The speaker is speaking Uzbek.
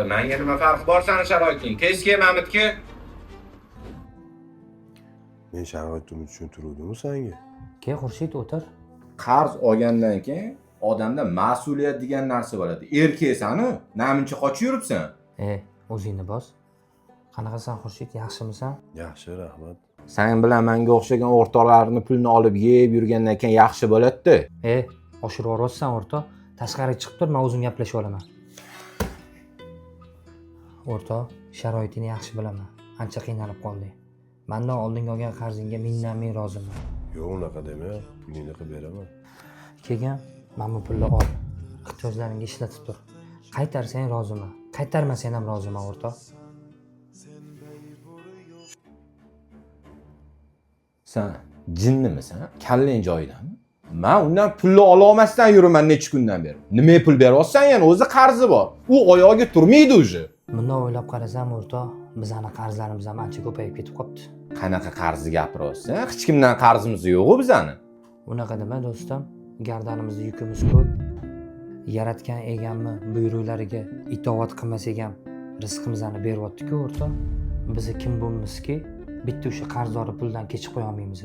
Menga nima farqi bor sani sharoiting? Tez kel Mamitga. Men sharoitimni tushuntiruvdim senga. Ke Xurshid o'tir. Qarz olgandan keyin odamda mas'uliyat degan narsa bo'ladi. Erkaksan-ku, namuncha qochib yuribsan? O'zingni bos. Qanaqasan Xurshid, yaxshimisan? Yaxshi, rahmat. Sen bilan menga o'xshagan o'rtoqlarni pulni olib yeb yurgandan keyin yaxshi bo'ladi-da. Oshirib yuborsan o'rtoq. Tashqariga chiqib tur, men o'zim gaplashib olaman. O'rtoq, sharoitingni yaxshi bilaman. Ancha qiynalib qolding. Mendan oldingi olgan qarzingga mingdan-ming roziman. Yo'q, unaqa dema. Pulingni qilib beraman. Keyin mana bu pulni ol. Ehtiyojlaringga ishlatib tur. Qaytarsang roziman. Qaytarmasang ham roziman o'rtoq. Sen jinnimisan? Kallang joyidami? Men undan pulni ola olmasdan yuraman necha kundan beri. Nimaga pul beryapsan yana? O'zi qarzi bor. U oyog'iga turmaydi o'zi. Bundan o'ylab qarasam o'rtoq, bizning qarzlarimiz ham ancha ko'payib ketib qopti. Qanaqa qarzni gapiryapsan? Hech kimdan qarzimiz yo'q-ku bizani. Unaqa dema do'stim, gardanimizda yukimiz ko'p. Yaratgan egamni buyruqlariga itoat qilmasak ham rizqimizni beryapti-ku o'rtoq. Biz kim bo'lmizki, bitta o'sha qarzdorni puldan kechib qo'ya olmaymiz.